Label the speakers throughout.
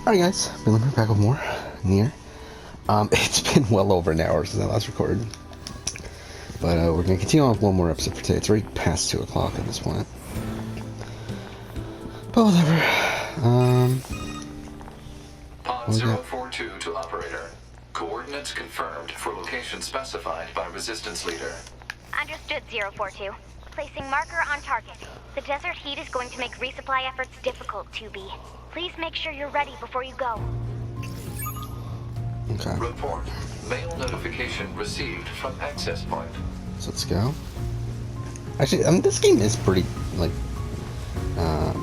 Speaker 1: Alright guys, Billy back with more NieR. It's been well over an hour since I last recorded. But we're going to continue on with one more episode for today. It's already past 2 o'clock at this point. But whatever.
Speaker 2: Pod 042 to operator. Coordinates confirmed for location specified by resistance leader.
Speaker 3: Understood, 042. Placing marker on target. The desert heat is going to make resupply efforts difficult, 2B. Please make sure you're ready before you go.
Speaker 1: Okay.
Speaker 2: Report. Mail notification received from access point.
Speaker 1: So let's go. Actually, this game is pretty,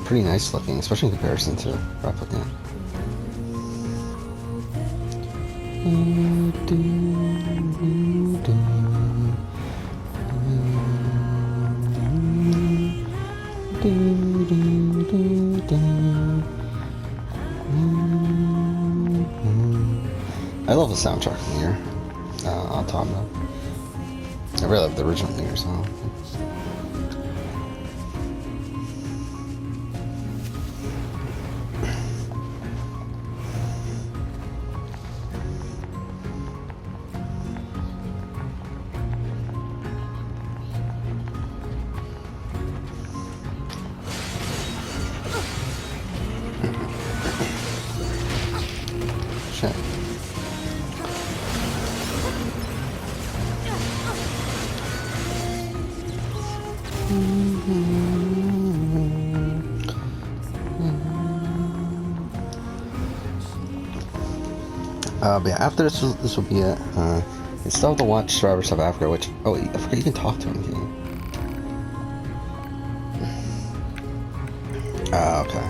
Speaker 1: pretty nice looking, especially in comparison to Replicant. I love the soundtrack from NieR Automata. I really love the original NieR song. Shit. But yeah, after this will be it. You still have to watch Survivor South Africa, which, oh, I forgot you can talk to him, can you? Okay.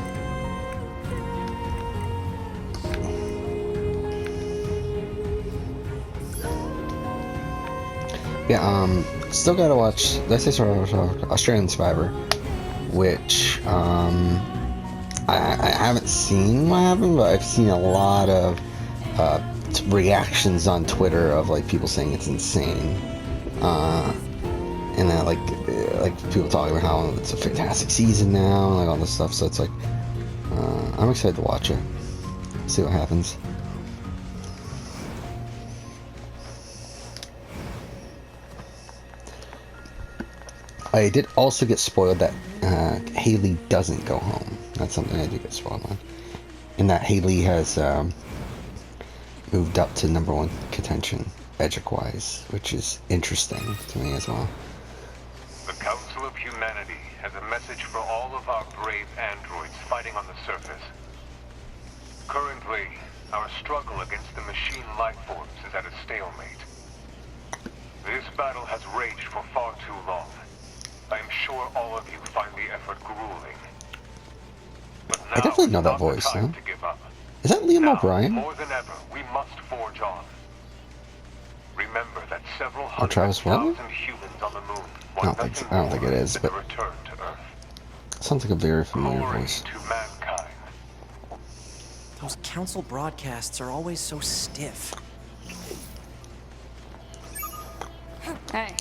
Speaker 1: Yeah, still gotta watch, let's say Australian Survivor, which, I haven't seen what happened, but I've seen a lot of, reactions on Twitter of, like, people saying it's insane, and then, like people talking about how it's a fantastic season now, and, like, all this stuff, so it's like, I'm excited to watch it, see what happens. I did also get spoiled that Haley doesn't go home. That's something I did get spoiled on. And that Haley has moved up to #1 contention, Edric-wise, which is interesting to me as well.
Speaker 4: The Council of Humanity has a message for all of our brave androids fighting on the surface. Currently, our struggle against the machine life forms is at a stalemate. This battle has raged for far too long. I am sure all of you find the effort grueling. But now
Speaker 1: I definitely know that
Speaker 4: is not the
Speaker 1: voice,
Speaker 4: time
Speaker 1: huh?
Speaker 4: to give up.
Speaker 1: Is that Liam
Speaker 4: Now,
Speaker 1: O'Brien?
Speaker 4: more than ever, we must forge on. Remember that several
Speaker 1: Travis
Speaker 4: hundred
Speaker 1: Walton?
Speaker 4: thousand humans on the moon
Speaker 1: I
Speaker 4: want
Speaker 1: don't think so.
Speaker 4: nothing
Speaker 1: I don't think it
Speaker 4: more
Speaker 1: is,
Speaker 4: than
Speaker 1: but
Speaker 4: to return to Earth.
Speaker 1: sounds like a very familiar
Speaker 4: Glory
Speaker 1: voice.
Speaker 4: to mankind.
Speaker 5: Those council broadcasts are always so stiff.
Speaker 6: Hey,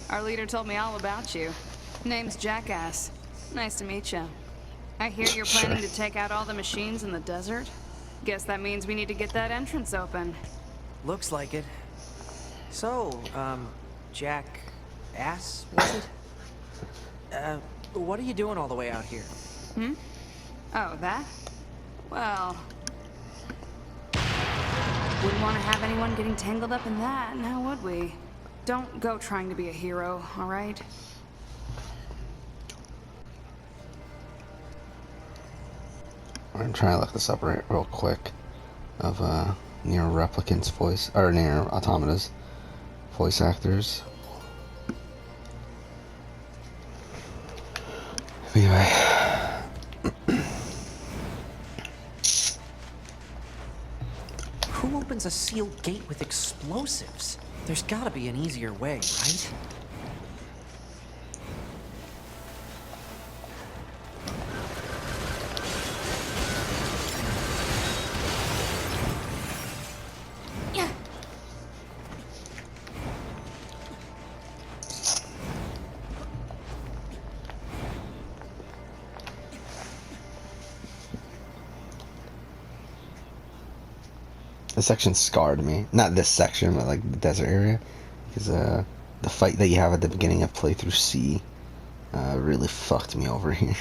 Speaker 6: our leader told me all about you. Name's Jackass. Nice to meet you. I hear you're planning to take out all the machines in the desert? Guess that means we need to get that entrance open.
Speaker 5: Looks like it. So, Jackass, was it? What are you doing all the way out here?
Speaker 6: Oh, that? Well... wouldn't want to have anyone getting tangled up in that, now would we? Don't go trying to be a hero, alright?
Speaker 1: I'm trying to look this up real quick of NieR Replicant's voice, or NieR Automata's voice actors. Anyway.
Speaker 5: Who opens a sealed gate with explosives? There's gotta be an easier way, right?
Speaker 1: This section scarred me. Not this section, but like the desert area. Because the fight that you have at the beginning of playthrough C really fucked me over here.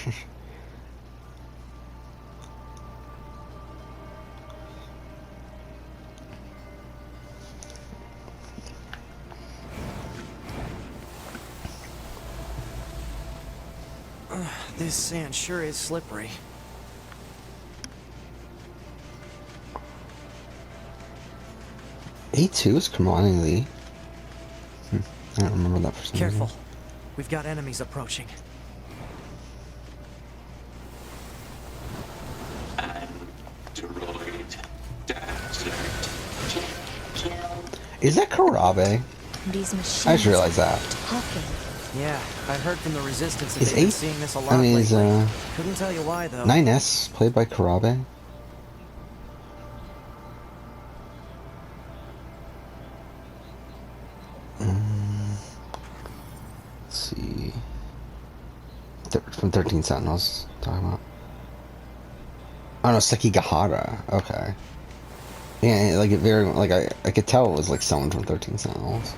Speaker 5: This sand sure is slippery.
Speaker 1: A2 is commanding Lee. I don't remember that for some
Speaker 5: Careful.
Speaker 1: reason.
Speaker 5: We've got enemies approaching.
Speaker 1: Is that Karabe?
Speaker 7: These machines
Speaker 1: I just realized that.
Speaker 7: talking.
Speaker 5: Yeah, I've heard from the Resistance that
Speaker 1: Is
Speaker 5: they've been
Speaker 1: eight-
Speaker 5: seeing this a lot
Speaker 1: I mean, is
Speaker 5: lately. Couldn't tell you why, though.
Speaker 1: 9S played by Karabe? Let's see. From 13 Sentinels, talking about. Oh no, Sekigahara. Okay. Yeah, like it very like I could tell it was like someone from 13 Sentinels.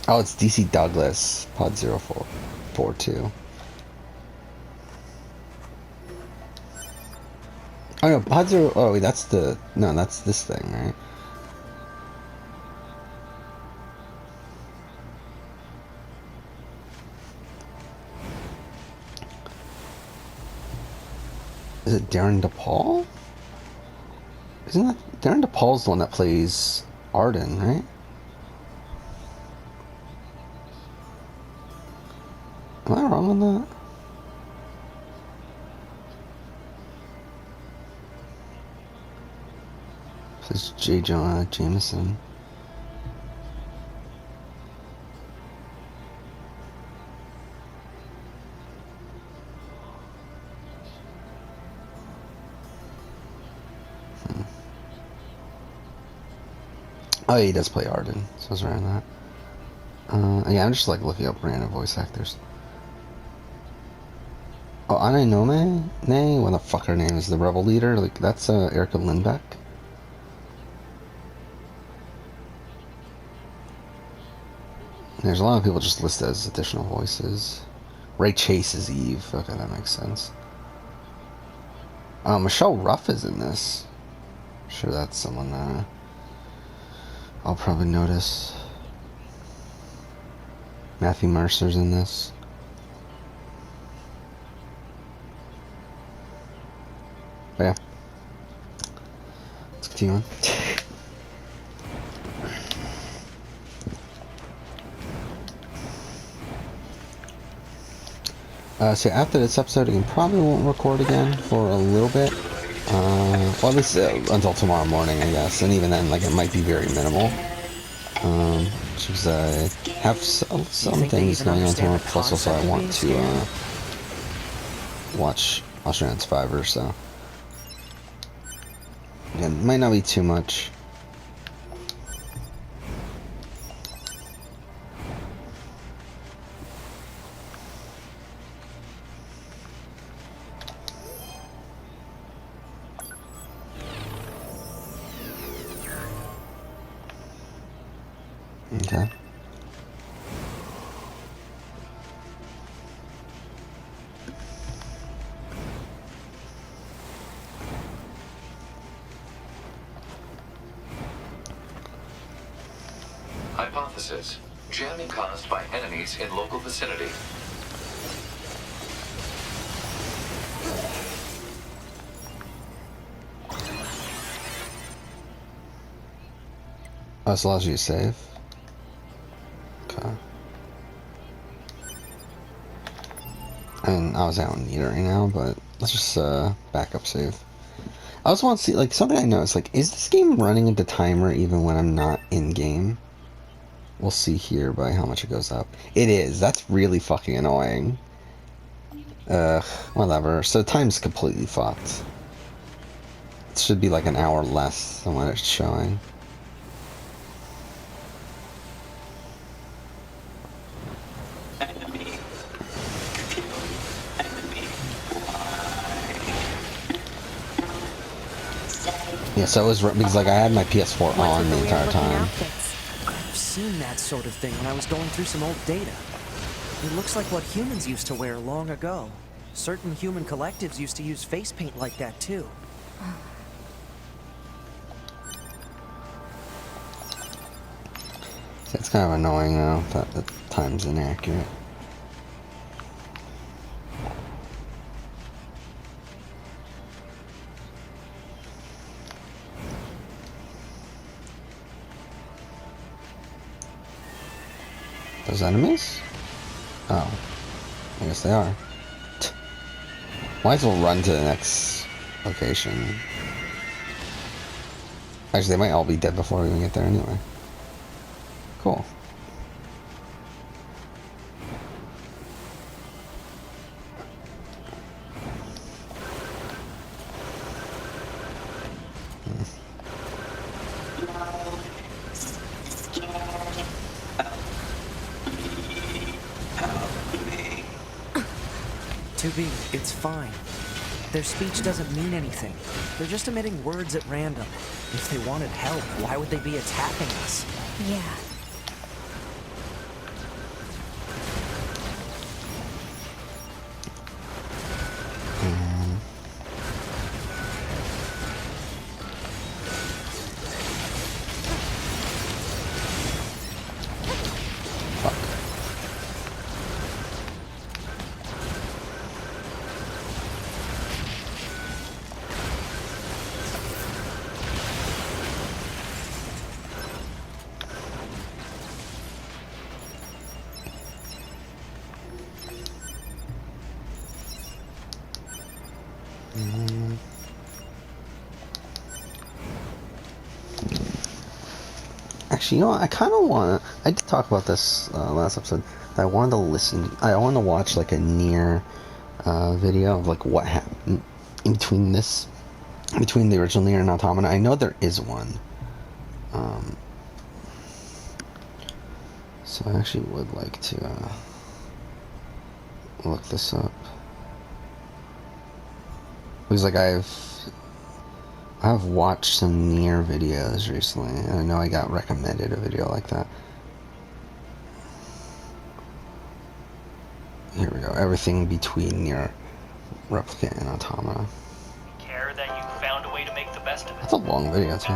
Speaker 1: Oh, it's DC Douglas, Pod 0442. Oh no, Pod 0. Oh, wait, that's the. No, that's this thing, right? Is it Darren DePaul? Isn't that. Darren DePaul's the one that plays Arden, right? Am I wrong on that? This is J. Jonah Jameson. Oh, yeah, he does play Arden, so I was around that. Yeah, I'm just like looking up random voice actors. Oh, Ananome? Nay, what the fuck her name is? The rebel leader? Like, that's Erica Lindbeck. There's a lot of people just listed as additional voices. Ray Chase is Eve. Okay, that makes sense. Michelle Ruff is in this. I'm sure that's someone I'll probably notice. Matthew Mercer's in this. But yeah. Let's continue on. So after this episode, we probably won't record again for a little bit. Well, at least until tomorrow morning, I guess. And even then, like, it might be very minimal. Because I have some things going on tomorrow. Plus, also, I want to watch Australian Survivor, so. Again, it might not be too much. Okay.
Speaker 2: Hypothesis. Jamming caused by enemies in local vicinity.
Speaker 1: Oh, this allows you to save. Okay. I mean, I was out in NieR right now, but let's just backup save. I also want to see, like, something I noticed, like, is this game running into timer even when I'm not in game? We'll see here by how much it goes up. It is. That's really fucking annoying. Whatever. So time's completely fucked. It should be like an hour less than what it's showing. Yeah, so it was because like I had my PS4 on the entire time.
Speaker 5: I've seen that sort of thing when I was going through some old data. It looks like what humans used to wear long ago. Certain human collectives used to use face paint like that too.
Speaker 1: So it's kind of annoying though that the time's inaccurate. Those enemies? Oh. I guess they are. Might as well run to the next location. Actually, they might all be dead before we even get there anyway. Cool.
Speaker 5: It's fine. Their speech doesn't mean anything. They're just emitting words at random. If they wanted help, why would they be attacking us?
Speaker 7: Yeah.
Speaker 1: Actually, you know what? I kind of want to... I did talk about this last episode. That I wanted to listen... I wanted to watch, like, a NieR video of, like, what happened in between this... Between the original NieR and Automata. I know there is one. So I actually would like to look this up. Because, like, I've watched some NieR videos recently, and I know I got recommended a video like that. Here we go. Everything between NieR Replicant and Automata.
Speaker 8: Care that you found a way to make the best of it.
Speaker 1: That's a long video, too.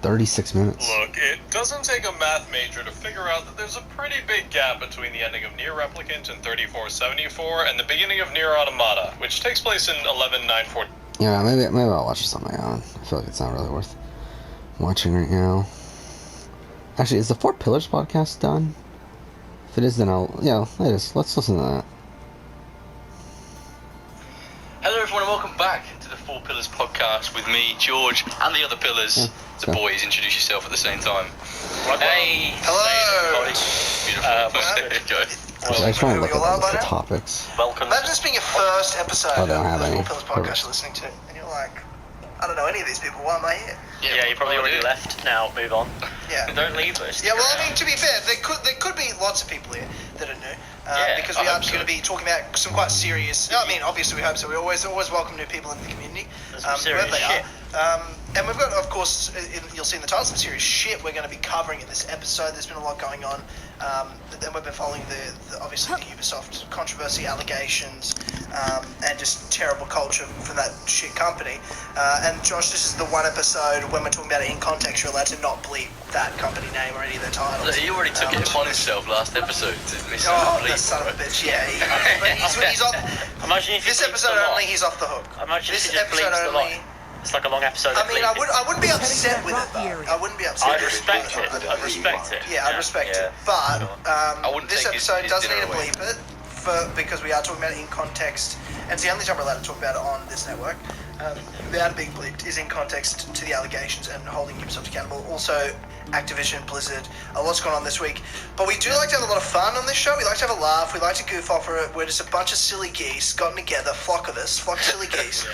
Speaker 1: 36 minutes.
Speaker 9: Look, it doesn't take a math major to figure out that there's a pretty big gap between the ending of NieR Replicant in 3474 and the beginning of NieR Automata, which takes place in 11940.
Speaker 1: Yeah, maybe I'll watch this on my own. I feel like it's not really worth watching right now. Actually, is the Four Pillars podcast done? If it is, then yeah, it is. Let's listen to that.
Speaker 8: Hello everyone and welcome back to the Four Pillars podcast with me, George, and the other pillars.
Speaker 1: Yeah,
Speaker 8: the boys, introduce yourself at the same time. Hey!
Speaker 10: Hello!
Speaker 8: Beautiful. There you go.
Speaker 1: I just want to look at the topics.
Speaker 8: Welcome.
Speaker 10: Imagine this being your first episode
Speaker 1: Oh, they don't have
Speaker 10: of the
Speaker 1: any.
Speaker 10: Four Pillars podcast you're listening to, and you're like, I don't know any of these people, why am I here?
Speaker 8: Yeah, you probably already left. Now, move on.
Speaker 10: Yeah.
Speaker 8: Don't leave us.
Speaker 10: Yeah, well, I mean, to be fair, there could be lots of people here that are new, because we are going to be talking about some quite serious. I mean, obviously we hope so. We always welcome new people into the community, wherever they are. And we've got, of course, you'll see in the title, some serious shit we're going to be covering in this episode. There's been a lot going on, and we've been following the obviously the Ubisoft controversy, allegations, and just terrible culture from that shit company. And Josh, this is the one episode when we're talking about it in context, you're allowed to not bleep that company name or any of their titles.
Speaker 8: He already took it upon himself last episode, didn't he?
Speaker 10: Oh, that son of a bitch! Yeah, but he's off.
Speaker 8: Imagine if
Speaker 10: This episode only, he's off the hook.
Speaker 8: Imagine
Speaker 10: This
Speaker 8: if he just
Speaker 10: episode
Speaker 8: bleeps the lot.
Speaker 10: only.
Speaker 8: It's like a long episode.
Speaker 10: I mean, I wouldn't be upset with it though. I wouldn't be upset.
Speaker 8: I'd respect it. I'd respect it.
Speaker 10: Yeah, I'd respect it. But
Speaker 9: wouldn't
Speaker 10: this
Speaker 9: take
Speaker 10: episode
Speaker 9: his
Speaker 10: doesn't
Speaker 9: dinner
Speaker 10: need to
Speaker 9: away.
Speaker 10: bleep it because we are talking about it in context, and it's the only time we're allowed to talk about it on this network. Without it being bleeped is in context to the allegations and holding Ubisoft accountable. Also, Activision, Blizzard, a lot's going on this week. But we do like to have a lot of fun on this show. We like to have a laugh. We like to goof off. We're just a bunch of silly geese gotten together, flock of silly geese.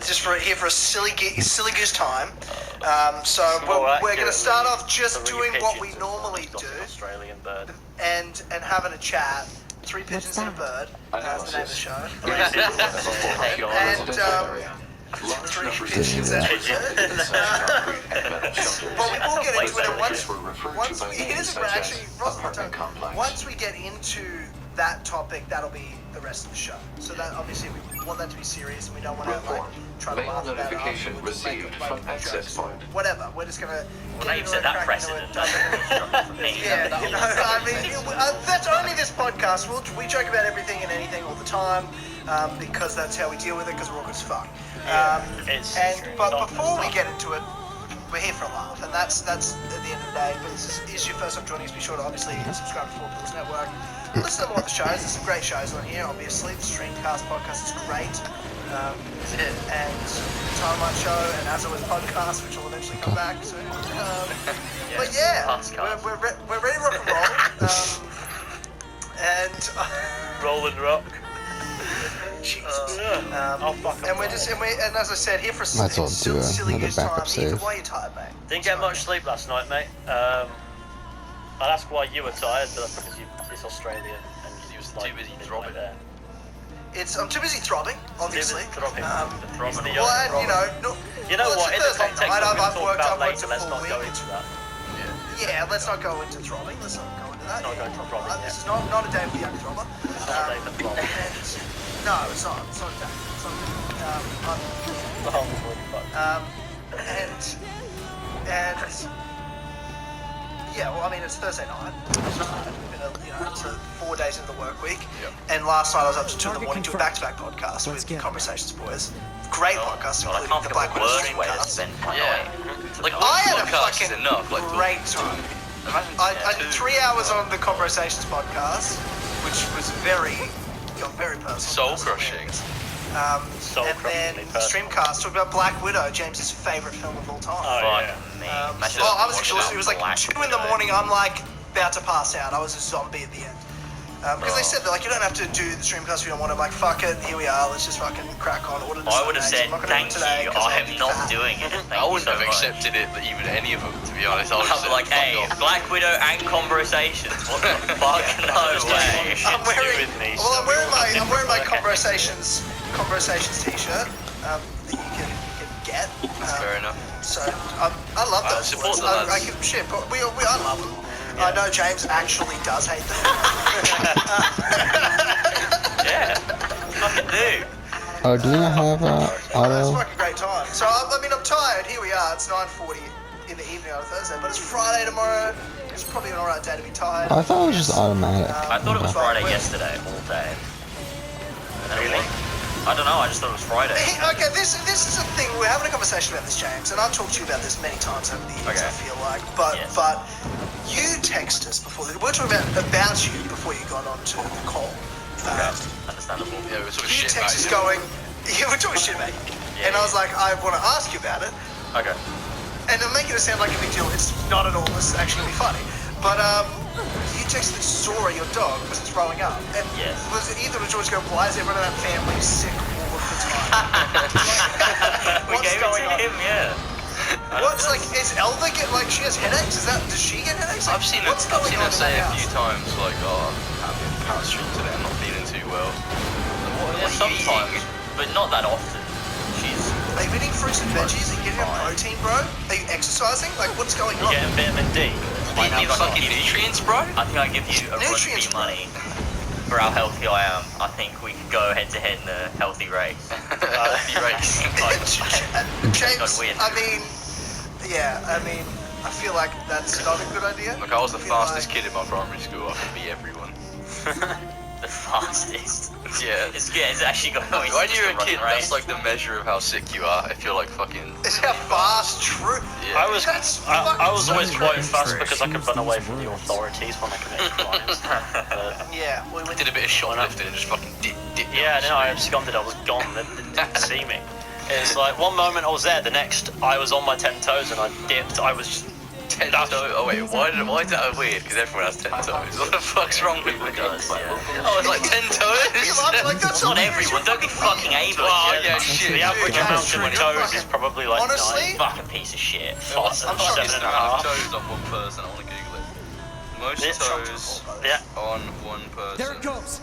Speaker 10: Just here for a silly goose time. So we're going to start off just doing what we normally do,
Speaker 8: Australian bird.
Speaker 10: and having a chat. Three pigeons and a bird. That's the name of the show.
Speaker 2: Large numbers of
Speaker 10: pigeons
Speaker 2: humans
Speaker 10: out.
Speaker 2: resided inside concrete and metal shelters.
Speaker 10: But we will get into it, and
Speaker 2: Soldiers were referred to by names such as apartment complex.
Speaker 10: once we get into that topic, that'll be the rest of the show. So that obviously we want that to be serious, and we don't want to like try to
Speaker 2: Mail
Speaker 10: laugh about it
Speaker 2: notification
Speaker 10: afterwards, make
Speaker 2: received
Speaker 10: like
Speaker 2: from access
Speaker 10: jokes.
Speaker 2: point.
Speaker 10: Whatever. We're just gonna.
Speaker 7: Well, now you've set that precedent.
Speaker 10: Yeah, you know, I mean, that's only this podcast. We joke about everything and anything all the time because that's how we deal with it. Because we're all good as fuck. But before we get into it, we're here for a laugh, and that's at the end of the day. But this is your first time joining us, be sure to obviously subscribe to 4 Pillars Network. Listen to more of the shows. There's some great shows on here. Obviously, the Streamcast podcast is great. And Automata show and As It Was podcast, which will eventually come back soon. But yeah, we're ready to rock and roll.
Speaker 7: Roll and rock.
Speaker 10: Jesus. And as I said, here for
Speaker 1: Might as well do
Speaker 10: silly
Speaker 1: another
Speaker 10: goose
Speaker 1: backup
Speaker 10: time.
Speaker 1: save.
Speaker 10: Why are you tired, mate?
Speaker 7: Didn't get much sleep last night, mate. I'll ask why you were tired, but that's because it's Australia and you was like,
Speaker 8: too busy throbbing
Speaker 7: there.
Speaker 10: I'm too busy throbbing, obviously.
Speaker 7: Throbbing. Throbbing.
Speaker 10: You
Speaker 7: know what? In the context of what
Speaker 10: I've
Speaker 7: we'll
Speaker 10: worked
Speaker 7: talk about later,
Speaker 10: a
Speaker 7: let's
Speaker 10: full
Speaker 7: not go
Speaker 10: week.
Speaker 7: into that.
Speaker 10: Yeah, let's not go into throbbing. Let's not go into that.
Speaker 7: Let's not go into throbbing,
Speaker 10: This is not a day for the young throbber.
Speaker 7: It's not a day for throbbing.
Speaker 10: No, it's not. It's not a day. It's not a day. Yeah, well, I mean, it's Thursday night. It's 4 days into the work week. And last night I was up to 2 in the morning doing back-to-back podcasts with Conversations Boys. Great podcasts,
Speaker 7: God, I
Speaker 10: including
Speaker 7: can't
Speaker 10: the
Speaker 7: think
Speaker 10: Black
Speaker 7: of a
Speaker 10: Widow
Speaker 7: worse way to
Speaker 10: Streamcast.
Speaker 7: spend my night.
Speaker 8: Like,
Speaker 10: I had a
Speaker 8: podcast is
Speaker 10: fucking
Speaker 8: enough. Like,
Speaker 10: great time. I did 3 hours on the Conversations podcast, which was very personal.
Speaker 8: Soul crushing.
Speaker 10: And then Streamcast talked about Black Widow, James's favourite film of all time.
Speaker 7: Fuck me.
Speaker 10: I was exhausted. It was like 2 in the morning. I'm like about to pass out. I was a zombie at the end. Because they said that like you don't have to do the Streamcast if you don't want to. Like fuck it, here we are. Let's just fucking crack on. Order
Speaker 7: I would have said thank you. I am not doing it.
Speaker 8: I wouldn't have accepted it, even any of them, to be honest. I would have
Speaker 7: like, hey, Black Widow and Conversations. What the fuck? No way.
Speaker 10: I'm wearing my Conversations t-shirt that you can get.
Speaker 8: That's fair enough.
Speaker 10: So I love those.
Speaker 8: Support the
Speaker 10: I
Speaker 8: lads.
Speaker 10: give shit, but I love them. I know James actually does hate them.
Speaker 7: Yeah, fucking do.
Speaker 1: Oh, do we not have
Speaker 10: It's
Speaker 1: auto?
Speaker 10: fucking great time. So I mean, I'm tired. Here we are. It's 9:40 in the evening on a Thursday, but it's Friday tomorrow. It's probably an alright day to be tired.
Speaker 1: I thought it was just automatic.
Speaker 7: I thought it was Friday yesterday, all day. Really? I don't know, I just thought it was Friday.
Speaker 10: Okay, this is a thing. We're having a conversation about this, James, and I've talked to you about this many times over the years.
Speaker 7: Okay.
Speaker 10: I feel like, but you text us before. We're talking about you before you got onto the call.
Speaker 7: Understandable.
Speaker 8: Yeah, we were sort of
Speaker 10: You
Speaker 8: shit
Speaker 10: text us
Speaker 8: about
Speaker 10: going, yeah, we're talking shit about you.
Speaker 7: Yeah,
Speaker 10: And I was like, I want to ask you about it.
Speaker 7: Okay.
Speaker 10: And I'm making it sound like a big deal. It's not at all. This is actually gonna be funny. But you texted Zora, your dog, was throwing up. And
Speaker 7: Yes.
Speaker 10: was it either of George go, why is everyone in that family sick all of the time?
Speaker 7: We
Speaker 10: What's
Speaker 7: gave it
Speaker 10: going
Speaker 7: to
Speaker 10: on?
Speaker 7: him, yeah.
Speaker 10: What's like, is Elva get like, she has headaches? Does she get headaches? Like,
Speaker 8: I've seen
Speaker 10: what's
Speaker 8: her
Speaker 10: going on in
Speaker 8: say
Speaker 10: that
Speaker 8: a few
Speaker 10: house?
Speaker 8: times, like, I'm in Power Street today, I'm not feeling too well.
Speaker 7: Yeah, sometimes, but not that often. She's
Speaker 10: Are you eating fruits and veggies? Are you getting enough protein, bro? Are you exercising? Like, what's going on?
Speaker 7: getting vitamin D.
Speaker 8: You need fucking nutrients, bro?
Speaker 7: I think I give you a
Speaker 10: Nutrients,
Speaker 7: rugby money for how healthy I am. I think we could go head to head in a healthy race.
Speaker 8: Healthy race.
Speaker 10: James,
Speaker 7: win.
Speaker 10: I mean, I feel like that's not a good idea.
Speaker 8: Look, I was the
Speaker 10: feel
Speaker 8: fastest
Speaker 10: like-
Speaker 8: kid in my primary school. I could beat everyone.
Speaker 7: The fastest.
Speaker 8: Yeah.
Speaker 7: It's actually going to
Speaker 8: When you're a kid, that's like the measure of how sick you are. If you're like fucking.
Speaker 10: Is that fast? True.
Speaker 8: Yeah.
Speaker 7: I was always
Speaker 10: so
Speaker 7: quite
Speaker 10: true.
Speaker 7: fast because I could run away from the authorities when I committed crimes.
Speaker 10: Yeah. Well,
Speaker 8: I did a bit of shoplifting and just fucking dip.
Speaker 7: Yeah, no, I absconded. I was gone. They didn't see me. It's like one moment I was there, the next I was on my 10 toes and I dipped. I was just
Speaker 8: 10 toes. Oh wait, why is that weird? Because everyone has 10 toes. What the fuck's wrong with me? Oh, it's like 10 toes?
Speaker 10: like that's
Speaker 7: Not everyone. Don't be fucking able.
Speaker 8: Oh yeah, shit.
Speaker 7: The average
Speaker 10: Yeah,
Speaker 7: amount
Speaker 10: true.
Speaker 7: of toes is probably like
Speaker 10: Honestly?
Speaker 7: 9. Fucking piece of shit.
Speaker 8: What's the
Speaker 7: Fucking
Speaker 8: fucking
Speaker 7: 7.5.
Speaker 8: toes on one person? I want to Google it. Most
Speaker 7: It's
Speaker 8: toes
Speaker 7: Yeah.
Speaker 8: on one person.
Speaker 5: There it goes.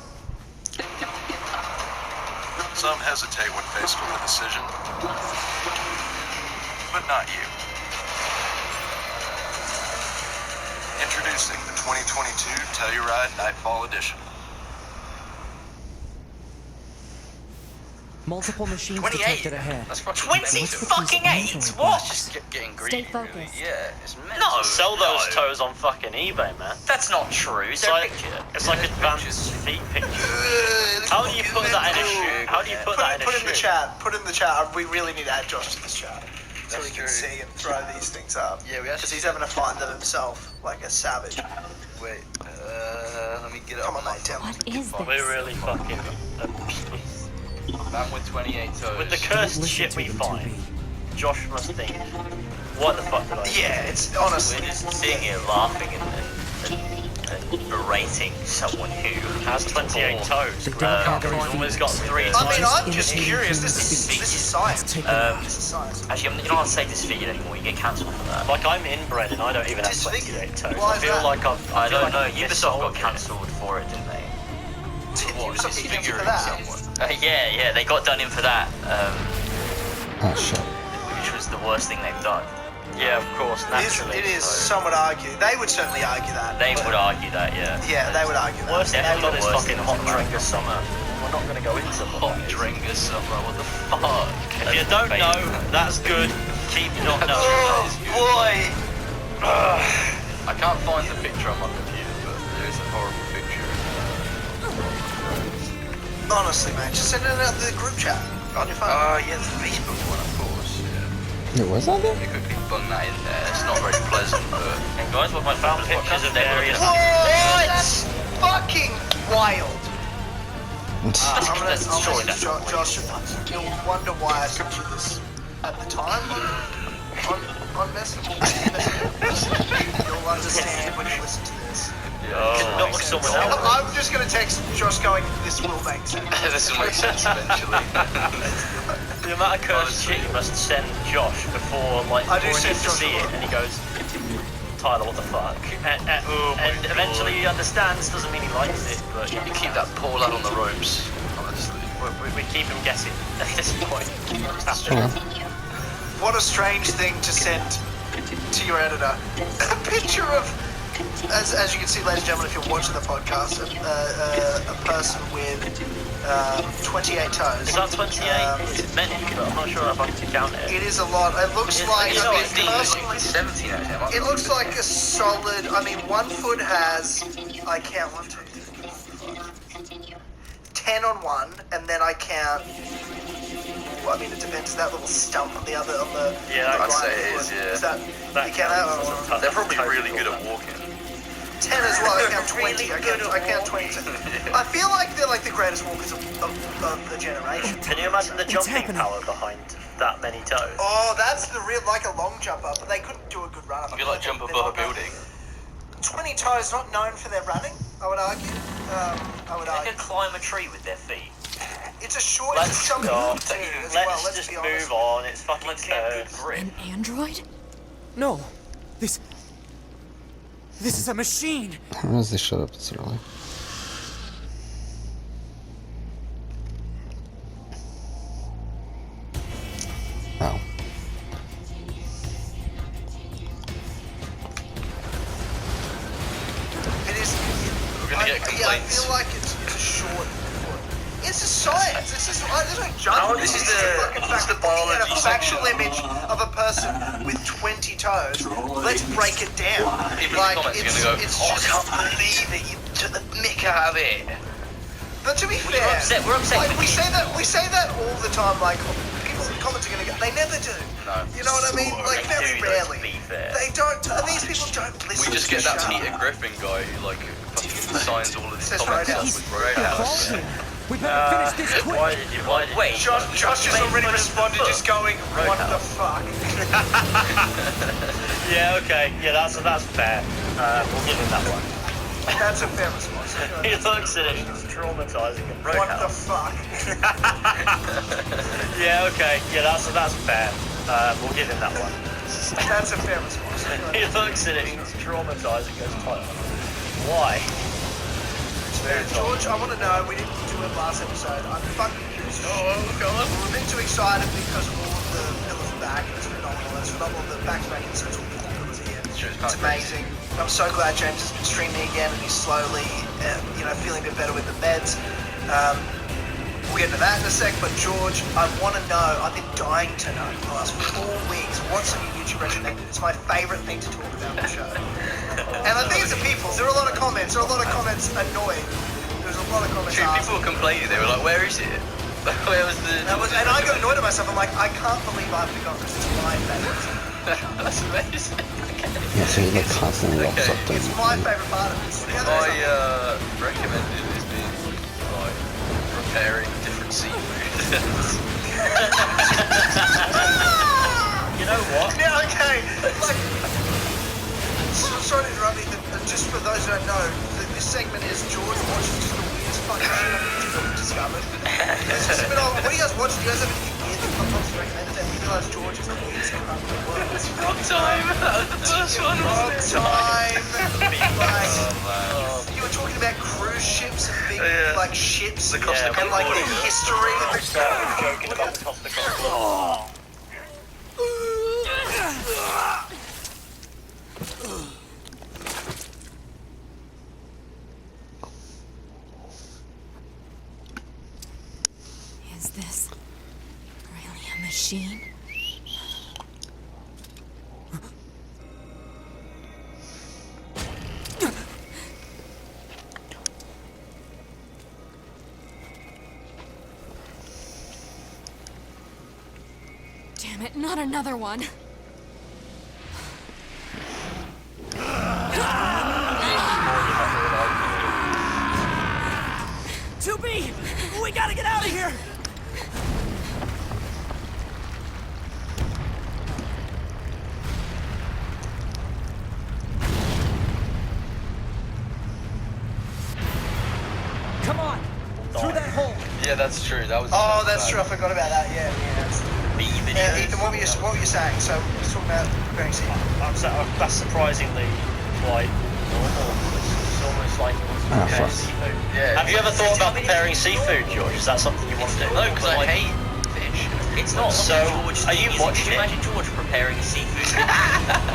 Speaker 11: Some hesitate when faced with a decision, but not you. Introducing the 2022 Telluride Nightfall Edition.
Speaker 5: Multiple machines
Speaker 8: 28.
Speaker 5: detected ahead.
Speaker 8: That's fucking
Speaker 7: 28? What?
Speaker 8: Just kept getting
Speaker 3: Stay
Speaker 8: greedy.
Speaker 3: focused.
Speaker 8: Yeah, it's mental.
Speaker 7: No, sell those toes on fucking eBay, man.
Speaker 8: That's not true. Is
Speaker 7: It's
Speaker 8: there a
Speaker 7: like
Speaker 8: picture?
Speaker 7: it's like advanced feet pictures. How do you put that in a shoe? How do you put that in a
Speaker 10: Put
Speaker 7: shoe?
Speaker 10: in the chat. Put in the chat. We really need to add Josh to this chat. So
Speaker 8: That's
Speaker 10: we can
Speaker 8: true.
Speaker 10: see and throw these things up.
Speaker 8: Yeah, we
Speaker 10: Because
Speaker 8: actually.
Speaker 10: he's having to find them himself, like a savage.
Speaker 8: Wait, let me get it
Speaker 10: Come
Speaker 8: up
Speaker 10: on, mate, tell me.
Speaker 3: What is
Speaker 7: We're
Speaker 3: this?
Speaker 7: really fucking.
Speaker 8: Man with 28 toes.
Speaker 7: With the cursed shit we find, Josh must think, what the fuck did I do?
Speaker 10: Yeah, it's honestly.
Speaker 8: We're just sitting here laughing and berating someone who
Speaker 7: Has 28 toes.
Speaker 5: They don't have every
Speaker 7: Almost got 3
Speaker 10: I mean, I'm just curious. This is science.
Speaker 5: Take
Speaker 10: This is science.
Speaker 8: Actually, you don't have to say disfigured anymore. You get cancelled for that.
Speaker 7: Like, I'm inbred and I don't even have
Speaker 10: Disfigured?
Speaker 7: 28 toes.
Speaker 10: Why
Speaker 7: I
Speaker 10: is
Speaker 7: feel
Speaker 10: that?
Speaker 7: like I've.
Speaker 8: I
Speaker 7: feel
Speaker 8: don't
Speaker 7: like
Speaker 8: know.
Speaker 7: I've
Speaker 8: Ubisoft got
Speaker 7: missold it.
Speaker 8: cancelled for it, didn't they?
Speaker 10: Ubisoft get cancelled for that.
Speaker 8: Yeah, they got done in for that,
Speaker 1: Oh shit.
Speaker 8: which was the worst thing they've done.
Speaker 7: Yeah, of course, naturally.
Speaker 10: It is. Some would argue. They would certainly argue that.
Speaker 8: They
Speaker 10: but-
Speaker 8: would argue that, yeah.
Speaker 10: Yeah, they would argue that.
Speaker 7: Worst thing they've done is
Speaker 8: Worst
Speaker 7: fucking
Speaker 8: thing
Speaker 7: hot
Speaker 8: ever.
Speaker 7: drink of summer. We're not gonna go into
Speaker 8: Hot drinker summer, what the fuck?
Speaker 7: If you don't know, that's good. Keep not knowing.
Speaker 10: Oh boy!
Speaker 8: I can't find the picture on my computer, but there is a horrible picture.
Speaker 10: Honestly, man, just send it out to the group chat on your phone.
Speaker 8: Yeah, the Facebook one, of course. Yeah.
Speaker 1: It was on there?
Speaker 8: You quickly bung that in there. It's not very pleasant, but.
Speaker 7: And guys, what my found pictures of various.
Speaker 10: Whoa, that's fucking wild.
Speaker 8: Let's destroy that.
Speaker 10: Josh, you'll wonder why I sent you this at the time on Messenger. You'll understand when you listen to this.
Speaker 7: Knock someone out.
Speaker 10: I'm just gonna text Josh going, this will make sense.
Speaker 8: This will make sense eventually.
Speaker 7: The amount of cursed shit you must send Josh before, like,
Speaker 10: I do
Speaker 7: before he
Speaker 10: send
Speaker 7: needs to
Speaker 10: Josh
Speaker 7: see
Speaker 10: a
Speaker 7: it,
Speaker 10: lot.
Speaker 7: and he goes, Tyler, what the fuck? And eventually he understands, doesn't mean he likes it, but
Speaker 8: You keep that poor lad on the ropes, honestly.
Speaker 7: we keep him guessing at this point.
Speaker 10: What a strange thing to send to your editor. A picture of, as you can see, ladies and gentlemen, if you're watching the podcast, a person with 28 toes.
Speaker 7: Is that 28? It's many, but I'm not sure if I can count it.
Speaker 10: It is a lot. It looks like,
Speaker 7: you know,
Speaker 10: I mean,
Speaker 8: 15,
Speaker 10: personally,
Speaker 8: 17 actually.
Speaker 10: it looks like a solid, I mean, 1 foot has, I count 1, 2, 3, 4, 5, 10 on one, and then I count, well, I mean, it depends, that little stump on the other, on the
Speaker 7: Yeah,
Speaker 10: the
Speaker 7: I'd
Speaker 8: say
Speaker 10: right
Speaker 8: it
Speaker 10: foot.
Speaker 8: is, yeah.
Speaker 10: Is that, you count that?
Speaker 8: They're probably really good at walking.
Speaker 10: 10 as well, I count 20, I count 20. I feel like they're like the greatest walkers of the generation.
Speaker 7: Can you imagine the jumping power behind that many toes?
Speaker 10: Oh, that's the real, like a long jumper, but they couldn't do a good run up.
Speaker 8: I feel like jump above a building.
Speaker 10: 20 toes, not known for their running, I would argue.
Speaker 8: They can climb a tree with their feet.
Speaker 10: It's a short,
Speaker 7: Let's
Speaker 10: it's a short
Speaker 7: stop.
Speaker 10: move too, as well,
Speaker 7: Let's
Speaker 10: let's
Speaker 7: just
Speaker 10: be honest.
Speaker 7: move on. It's fucking
Speaker 8: Like they have good
Speaker 7: cursed.
Speaker 8: grip.
Speaker 3: An android?
Speaker 5: No, this is a machine.
Speaker 1: How does they shut up this early? Oh.
Speaker 10: It is.
Speaker 8: We're gonna get
Speaker 10: Yeah, I
Speaker 8: complaints.
Speaker 10: feel like it's a short foot. It's a science. It's just, there's no judgment.
Speaker 8: This is
Speaker 10: It's
Speaker 8: the-
Speaker 10: fucking
Speaker 8: this is the
Speaker 10: fact. Looking at a
Speaker 8: biology
Speaker 10: factual image of a person with 20 toes. Let's break it down.
Speaker 8: People in the comments are
Speaker 10: it's,
Speaker 8: gonna go,
Speaker 10: it's
Speaker 8: oh, I
Speaker 10: just.
Speaker 8: can't believe it, you took the mick out of it.
Speaker 10: But to be fair,
Speaker 8: We're upset
Speaker 10: like,
Speaker 8: with
Speaker 10: we
Speaker 8: you.
Speaker 10: say that all the time. Like people in the comments are gonna go. They never do.
Speaker 8: No.
Speaker 10: You know what I mean? Like
Speaker 8: They
Speaker 10: very
Speaker 8: do, though, to
Speaker 10: rarely.
Speaker 8: be fair.
Speaker 10: They don't. And these people don't listen.
Speaker 8: We just
Speaker 10: to
Speaker 8: get that
Speaker 10: shut up.
Speaker 8: Peter Griffin guy who like fucking signs all of these
Speaker 10: Says
Speaker 8: comments
Speaker 10: Roadhouse.
Speaker 8: up with Roadhouse.
Speaker 5: We better finish this quick.
Speaker 7: Why did you?
Speaker 8: Wait,
Speaker 10: Josh has already responded, just going, "What the fuck?"
Speaker 7: Yeah, okay. Yeah, that's fair. We'll give him that one.
Speaker 10: That's a fair response.
Speaker 7: He looks at it. It's traumatizing him.
Speaker 10: What the fuck?
Speaker 7: Yeah, okay. Yeah, that's fair. We'll give him that one.
Speaker 10: That's a fair response.
Speaker 7: He looks at it. It's traumatizing his type. Why?
Speaker 10: George, I want to know. We didn't do it last episode. I'm fucking curious. Oh god. We're a bit too excited because of all of the pillars back. It's phenomenal. It's phenomenal. The back-to-back inserts all the pillars here. It's amazing. I'm so glad James has been streaming again and he's slowly, feeling a bit better with the meds. We'll get into that in a sec, but George, I want to know, I've been dying to know for the last 4 weeks, what's on your YouTube recommended? It's my favourite thing to talk about on the show. And I think it's the people's. There are a lot of comments. There are a lot of comments annoyed. There's a lot of comments
Speaker 8: People were complaining. They were like, where is it? Where was the...
Speaker 10: And I got annoyed at myself. I'm like, I can't believe I've forgotten this. It's my favourite.
Speaker 8: That's amazing.
Speaker 1: Yeah, so he like constantly looks up to
Speaker 10: It's my favourite part of this.
Speaker 8: I recommended this being like preparing different seafood.
Speaker 7: You know what?
Speaker 10: Yeah, okay. Like, sorry to interrupt you, just for those who don't know, this segment is George watches just the weirdest fucking shit on YouTube that we've discovered. It's just a bit of, what do you guys watch? Do you guys have anything weird that comes to recommend it? And we realise George is the weirdest cunt in the world.
Speaker 8: It's wrong time. That was the first one.
Speaker 10: Wrong time. Like, you were talking about cruise ships and big, like, ships and, like, the history.
Speaker 7: I'm joking about the Costa Concordia.
Speaker 12: Is this really a machine? Damn it, not another one.
Speaker 5: We gotta get out of here! Come on! Through that hole!
Speaker 8: Yeah, that's true. That was.
Speaker 10: Oh, that's true. I forgot about that. Yeah. Ethan, what were you saying? So we're talking about preparing seafood.
Speaker 7: That's surprisingly quite normal. It's almost like preparing seafood.
Speaker 8: Yeah.
Speaker 7: Have you ever thought about preparing seafood, George? Is that something you want to do?
Speaker 8: No, because I hate fish.
Speaker 13: It's not
Speaker 7: so.
Speaker 13: George.
Speaker 7: Are you watching
Speaker 13: it? Imagine George preparing seafood.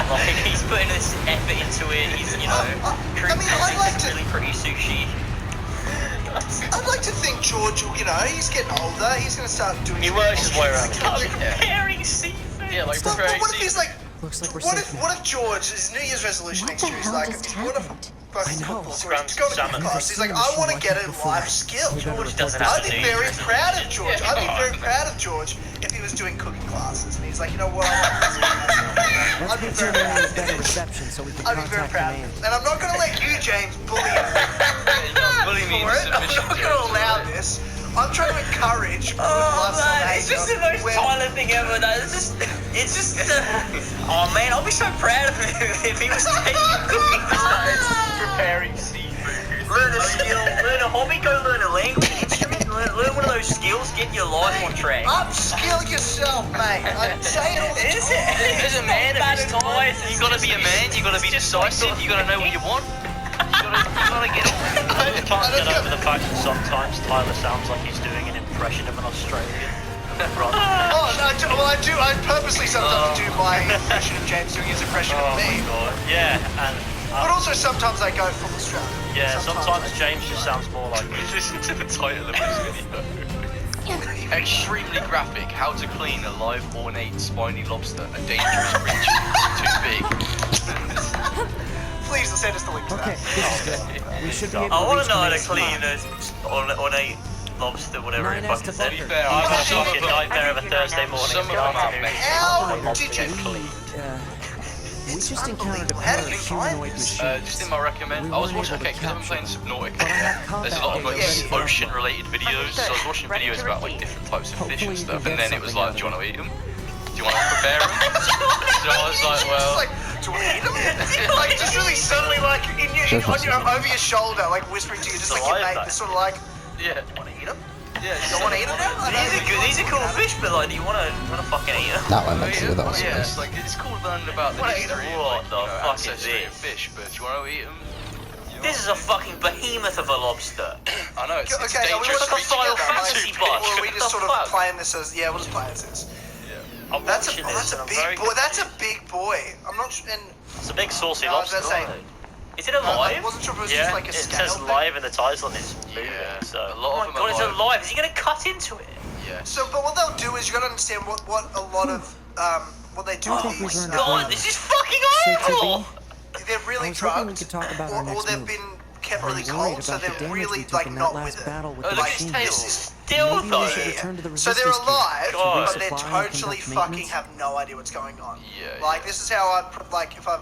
Speaker 13: Like he's putting this effort into it. He's
Speaker 10: I'd like to
Speaker 13: really pretty sushi.
Speaker 10: I'd like to think George, he's getting older. He's going to start doing.
Speaker 7: He works his way around.
Speaker 13: Preparing seafood.
Speaker 8: Yeah, like
Speaker 10: but
Speaker 8: preparing
Speaker 10: what if he's like?
Speaker 5: Looks like we're
Speaker 10: what if George, his New Year's resolution next year is like, what if
Speaker 5: I know.
Speaker 10: to go to the class? He's like, I want to get a life skill.
Speaker 13: George doesn't have
Speaker 10: I'd
Speaker 13: to
Speaker 10: be
Speaker 13: do
Speaker 10: very
Speaker 13: New
Speaker 10: proud of
Speaker 13: Year's
Speaker 10: George. I'd be very proud of George if he was doing cooking classes. And he's like, you know what?
Speaker 5: Let's get you a better reception so we can
Speaker 10: I'd be very
Speaker 5: contact
Speaker 10: proud.
Speaker 5: command.
Speaker 10: And I'm not going to let you, James, bully him.
Speaker 8: Bully me
Speaker 10: for it. I'm not going to allow this. I'm trying to encourage good lifestyle.
Speaker 13: It's just the most Tyler thing ever. It's just. Oh man, I'll be so proud of him if he was taking cooking classes, preparing seafood. Learn a skill, learn a hobby, go learn a language, instrument, learn one of those skills, get your life on track.
Speaker 10: Upskill yourself, mate. I'm saying all the time.
Speaker 13: As a man of his time, you gotta be a man, you gotta be decisive, you gotta know what you want. You gotta get on.
Speaker 7: I can't get over the fact that sometimes Tyler sounds like he's doing an impression of an Australian.
Speaker 10: I do. I purposely sometimes do my impression of James doing his impression of me.
Speaker 7: God. Yeah, and.
Speaker 10: But also sometimes I go full Australian.
Speaker 7: Yeah, sometimes James just sounds more like.
Speaker 8: Listen to the title of this video. Extremely graphic. How to clean a live, ornate, spiny lobster. A dangerous creature. Too big.
Speaker 10: Please send us the link to
Speaker 5: Okay, this is good. We should be able to
Speaker 13: I wanna
Speaker 5: reach
Speaker 13: know how to
Speaker 5: command
Speaker 13: clean an ornate lobster, whatever it
Speaker 5: 9S
Speaker 13: fucking
Speaker 5: to
Speaker 13: said.
Speaker 5: bunker.
Speaker 7: I'm having a nightmare of a Thursday morning.
Speaker 8: Some of them are made.
Speaker 10: How did you?
Speaker 5: We just encountered a
Speaker 10: How
Speaker 5: pair
Speaker 10: did
Speaker 5: of
Speaker 10: you find
Speaker 5: humanoid
Speaker 10: this?
Speaker 5: machines.
Speaker 8: Just in my recommend, I was watching, okay, because I've been playing Subnautica, there's a lot of like ocean related videos, so I was watching videos about like different types of fish and stuff, and then it was like, do you want to eat them? Do you want to prepare them? So I was like, well...
Speaker 10: Do you want to eat them? Like just really suddenly like over your shoulder, like whispering to you, just like your mate, sort of like,
Speaker 8: yeah.
Speaker 10: do you want to eat them?
Speaker 8: Yeah,
Speaker 10: You don't want to eat them now?
Speaker 13: These are cool fish, but like, do you wanna fucking eat them?
Speaker 1: Not one next to those.
Speaker 8: Yeah, it's like, it's cool learning about the history and
Speaker 13: What
Speaker 8: like,
Speaker 13: the fuck is
Speaker 8: ancestry of
Speaker 13: this?
Speaker 8: fish, but do you want to eat them?
Speaker 13: This is a fucking behemoth of a lobster.
Speaker 8: I know, it's
Speaker 10: Okay, are we
Speaker 8: dangerous.
Speaker 10: gonna put
Speaker 13: Final
Speaker 10: together,
Speaker 13: Fantasy
Speaker 10: like,
Speaker 13: boss.
Speaker 10: or are we just sort of
Speaker 13: What the fuck?
Speaker 10: playing this as? Yeah, we'll just play it as this.
Speaker 8: Yeah.
Speaker 10: That's a big boy. That's a big boy. I'm not sure. And
Speaker 14: It's a big saucy
Speaker 10: I was
Speaker 14: lobster.
Speaker 10: gonna say,
Speaker 13: Is it alive?
Speaker 10: I wasn't sure if it was
Speaker 14: Yeah,
Speaker 10: just like a
Speaker 14: it
Speaker 10: scale
Speaker 14: says
Speaker 10: thing.
Speaker 14: live in the title and it's moving,
Speaker 8: A
Speaker 14: so...
Speaker 8: lot
Speaker 13: Oh
Speaker 8: of
Speaker 13: my
Speaker 8: them
Speaker 13: god, it's
Speaker 8: are live.
Speaker 13: alive. Is he gonna cut into it?
Speaker 8: Yes.
Speaker 10: So, but what they'll do is you gotta understand what a lot of what they do.
Speaker 5: I
Speaker 10: with
Speaker 5: think we've
Speaker 10: these
Speaker 5: learned
Speaker 10: stuff.
Speaker 13: God, this is fucking
Speaker 5: So,
Speaker 13: awful!
Speaker 10: They're
Speaker 5: I
Speaker 10: really
Speaker 5: was hoping we
Speaker 10: drugged,
Speaker 5: could talk about our
Speaker 10: or
Speaker 5: next
Speaker 10: they've
Speaker 5: move.
Speaker 10: been kept
Speaker 5: I'm
Speaker 10: really
Speaker 5: worried
Speaker 10: cold,
Speaker 5: about
Speaker 10: so
Speaker 5: the
Speaker 10: they're
Speaker 5: damage we
Speaker 10: really
Speaker 5: took
Speaker 10: like
Speaker 5: in
Speaker 10: not
Speaker 5: that
Speaker 10: with
Speaker 5: last
Speaker 10: it.
Speaker 5: battle with
Speaker 8: Oh,
Speaker 5: the
Speaker 8: look at his
Speaker 5: machine.
Speaker 8: tail.
Speaker 10: This is
Speaker 13: Still
Speaker 5: Maybe
Speaker 13: though.
Speaker 5: we should return to the
Speaker 10: So they're
Speaker 5: resistance camp
Speaker 10: alive,
Speaker 5: to
Speaker 10: but they
Speaker 5: resupply and
Speaker 10: totally
Speaker 5: conduct
Speaker 10: fucking
Speaker 5: maintenance.
Speaker 10: have no idea what's going on.
Speaker 8: Yeah,
Speaker 10: Like
Speaker 8: yeah.
Speaker 10: this is how I like if I've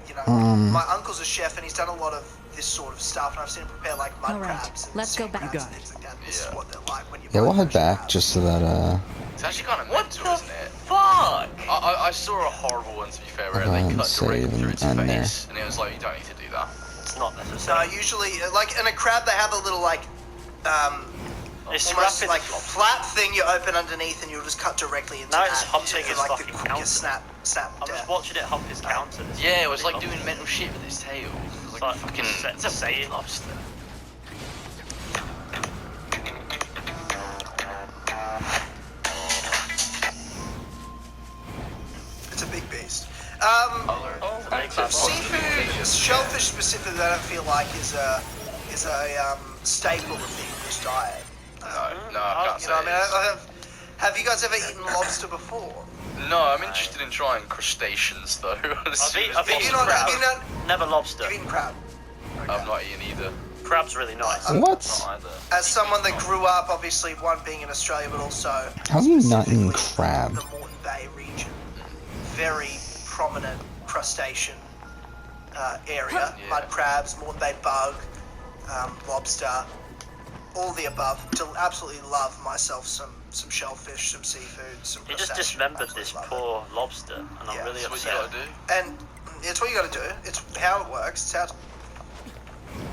Speaker 10: you know my uncle's a chef and he's done a lot of this sort of stuff and I've seen him prepare like mud
Speaker 12: All right,
Speaker 10: crabs and
Speaker 12: let's go
Speaker 10: sea
Speaker 12: back.
Speaker 10: crabs
Speaker 5: You got
Speaker 10: and
Speaker 5: it.
Speaker 10: things like that. This is
Speaker 8: Yeah.
Speaker 10: what they're like when you
Speaker 1: Yeah, we'll
Speaker 10: buy
Speaker 1: head
Speaker 10: fresh
Speaker 1: back
Speaker 10: crabs.
Speaker 1: just so that
Speaker 8: It's actually kind of
Speaker 13: What
Speaker 8: mental,
Speaker 13: the
Speaker 8: isn't it?
Speaker 13: fuck?
Speaker 8: I saw a horrible one, to be fair, where they cut
Speaker 1: save
Speaker 8: directly through its
Speaker 1: and there.
Speaker 8: face, and it was like, you don't need to do that.
Speaker 14: It's not
Speaker 10: No,
Speaker 14: necessary.
Speaker 10: usually like in a crab they have a little like
Speaker 14: It's
Speaker 10: almost
Speaker 14: scrapping
Speaker 10: like
Speaker 14: the lobster.
Speaker 10: flat thing you open underneath and you'll just cut directly into
Speaker 14: Now
Speaker 10: that.
Speaker 14: it's humping
Speaker 10: to,
Speaker 14: his
Speaker 10: like
Speaker 14: fucking
Speaker 10: the
Speaker 14: counter.
Speaker 10: quickest snap
Speaker 14: I'm
Speaker 10: death.
Speaker 14: just watching it hump his counter. It's
Speaker 8: Yeah, it was
Speaker 14: really
Speaker 8: like
Speaker 14: lobster.
Speaker 8: doing mental shit with its tail. It was
Speaker 14: Like,
Speaker 8: like fucking
Speaker 14: it's a saying.
Speaker 8: lobster.
Speaker 10: It's a big beast.
Speaker 14: Makes sense.
Speaker 10: Seafood, shellfish specifically, I don't feel like is a staple of the English diet.
Speaker 8: No, I can't
Speaker 10: You
Speaker 8: say
Speaker 10: know, I mean,
Speaker 8: it is.
Speaker 10: have you guys ever eaten lobster before?
Speaker 8: No, I'm interested in trying crustaceans though.
Speaker 14: I've
Speaker 10: Have you
Speaker 14: eaten
Speaker 10: not?
Speaker 14: crab.
Speaker 10: Have you not?
Speaker 14: Never lobster.
Speaker 10: You've eaten crab.
Speaker 8: I've not eaten either.
Speaker 14: Crab's really nice.
Speaker 1: What?
Speaker 8: Not either.
Speaker 10: As someone that grew up, obviously, one being in Australia, but also
Speaker 1: How have you not eaten
Speaker 10: specifically
Speaker 1: crab?
Speaker 10: the Moreton Bay region, very prominent crustacean area.
Speaker 8: Yeah.
Speaker 10: Mud crabs, Moreton Bay bug, lobster, all the above. Absolutely love myself some shellfish, some seafood, some.
Speaker 14: You just
Speaker 10: crustacean.
Speaker 14: dismembered
Speaker 10: Absolutely
Speaker 14: this
Speaker 10: love it.
Speaker 14: poor lobster, and I'm
Speaker 10: Yeah,
Speaker 14: really
Speaker 8: That's what
Speaker 14: upset.
Speaker 8: you gotta do.
Speaker 10: And it's what you got to do. It's how it works. It's how.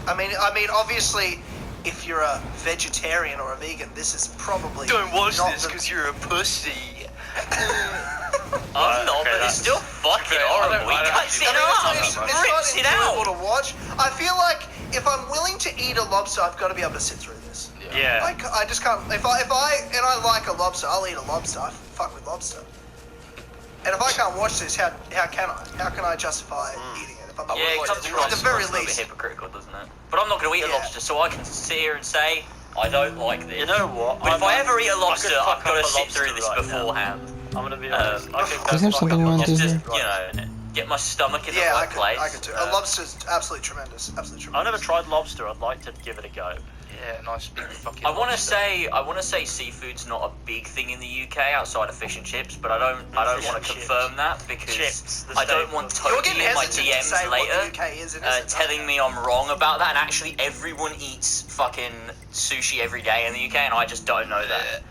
Speaker 10: I mean, obviously, if you're a vegetarian or a vegan, this is probably
Speaker 13: Don't watch
Speaker 10: not
Speaker 13: this
Speaker 10: the-
Speaker 13: because you're a pussy. I'm
Speaker 14: Right,
Speaker 13: not,
Speaker 14: okay,
Speaker 13: but it's
Speaker 14: that's-
Speaker 13: still fucking
Speaker 8: Okay,
Speaker 13: horrible. He
Speaker 8: I don't
Speaker 13: cuts it
Speaker 8: actually-
Speaker 13: up,
Speaker 10: It's not
Speaker 13: rips it
Speaker 10: enjoyable
Speaker 13: out.
Speaker 10: to watch. I feel like if I'm willing to eat a lobster, I've got to be able to sit through this.
Speaker 14: Yeah.
Speaker 10: Like I just can't. If I like a lobster, I'll eat a lobster. I fuck with lobster. And if I can't watch this, how can I? How can I justify eating it? If I'm
Speaker 13: Yeah, it comes
Speaker 10: at
Speaker 13: across
Speaker 10: the very
Speaker 13: a little bit
Speaker 10: least.
Speaker 13: hypocritical, doesn't it? But I'm not going to eat a
Speaker 10: Yeah.
Speaker 13: lobster, so I can sit here and say, I don't like this.
Speaker 14: You know what?
Speaker 13: But if I ever eat a
Speaker 14: I
Speaker 13: lobster,
Speaker 14: could fuck
Speaker 13: I've got
Speaker 14: up
Speaker 13: to
Speaker 14: a
Speaker 13: sit
Speaker 14: lobster
Speaker 13: through this
Speaker 14: right now.
Speaker 13: beforehand.
Speaker 14: I'm gonna be honest. I could
Speaker 1: Is there
Speaker 14: fuck
Speaker 1: something
Speaker 14: up
Speaker 1: you
Speaker 14: a
Speaker 1: want to
Speaker 13: Just
Speaker 1: do
Speaker 14: lobster
Speaker 13: to,
Speaker 1: here?
Speaker 14: right now.
Speaker 13: get my stomach in the
Speaker 10: Yeah,
Speaker 13: right
Speaker 10: I
Speaker 13: place.
Speaker 10: could do. A lobster's absolutely tremendous. Absolutely
Speaker 14: I've
Speaker 10: tremendous.
Speaker 14: never tried lobster. I'd like to give it a go.
Speaker 8: Yeah, nice big fucking
Speaker 13: I want to
Speaker 8: lobster.
Speaker 13: say seafood's not a big thing in the UK outside of fish and chips, but I don't want to
Speaker 14: Chips.
Speaker 13: confirm that because
Speaker 14: Chips, the
Speaker 13: I don't
Speaker 14: staple.
Speaker 13: want
Speaker 10: You're
Speaker 13: Toby
Speaker 10: getting
Speaker 13: in my
Speaker 10: hesitant to say
Speaker 13: DMs
Speaker 10: what
Speaker 13: later
Speaker 10: the UK is and isn't.
Speaker 13: telling me I'm wrong about that. And actually, everyone eats fucking sushi every day in the UK, and I just don't know that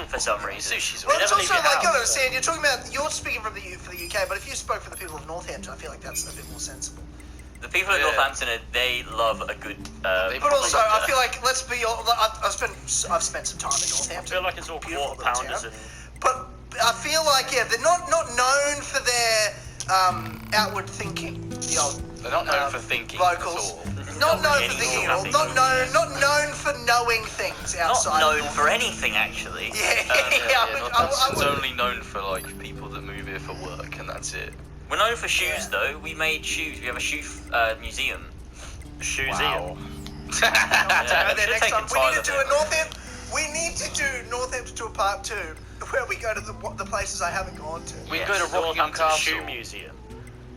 Speaker 13: for some reason.
Speaker 8: Sushi's
Speaker 10: Well, it's
Speaker 14: never
Speaker 10: also
Speaker 14: leave your
Speaker 10: like, you gotta
Speaker 14: house,
Speaker 10: understand, you're talking about, you're speaking for the UK, but if you spoke for the people of Northampton, I feel like that's a bit more sensible.
Speaker 13: The people at
Speaker 8: Yeah.
Speaker 13: Northampton, they love a good.
Speaker 10: But also, I feel like, let's be, I've spent some time in
Speaker 14: I
Speaker 10: Northampton.
Speaker 14: feel like it's all
Speaker 10: Beautiful
Speaker 14: quarter
Speaker 10: little
Speaker 14: pounders
Speaker 10: town.
Speaker 14: and
Speaker 10: But I feel like, yeah, they're not known for their outward thinking. The old
Speaker 8: They're not known for thinking
Speaker 10: vocals.
Speaker 8: at all.
Speaker 10: Not known for
Speaker 13: Any
Speaker 10: thinking
Speaker 13: or
Speaker 10: at all.
Speaker 13: nothing.
Speaker 10: Not known for knowing things
Speaker 13: not
Speaker 10: outside.
Speaker 13: known
Speaker 10: of
Speaker 13: for anything, actually.
Speaker 10: Yeah,
Speaker 8: Northampton's
Speaker 10: would-
Speaker 8: only known for like people that move here for work, and that's it.
Speaker 13: We're known for shoes,
Speaker 10: Yeah.
Speaker 13: though. We made shoes. We have a shoe museum.
Speaker 14: shoes.
Speaker 8: Wow.
Speaker 10: Go
Speaker 13: Yeah,
Speaker 10: there
Speaker 13: should've
Speaker 10: next
Speaker 13: taken
Speaker 10: time. We need
Speaker 13: Tyler
Speaker 10: to do
Speaker 13: there.
Speaker 10: a Northampton. We need to do Northampton to a part 2, where we go to the places I haven't gone to.
Speaker 8: We
Speaker 13: Yes.
Speaker 8: can go to Rockingham
Speaker 14: Northampton Shoe
Speaker 8: Castle.
Speaker 14: Museum.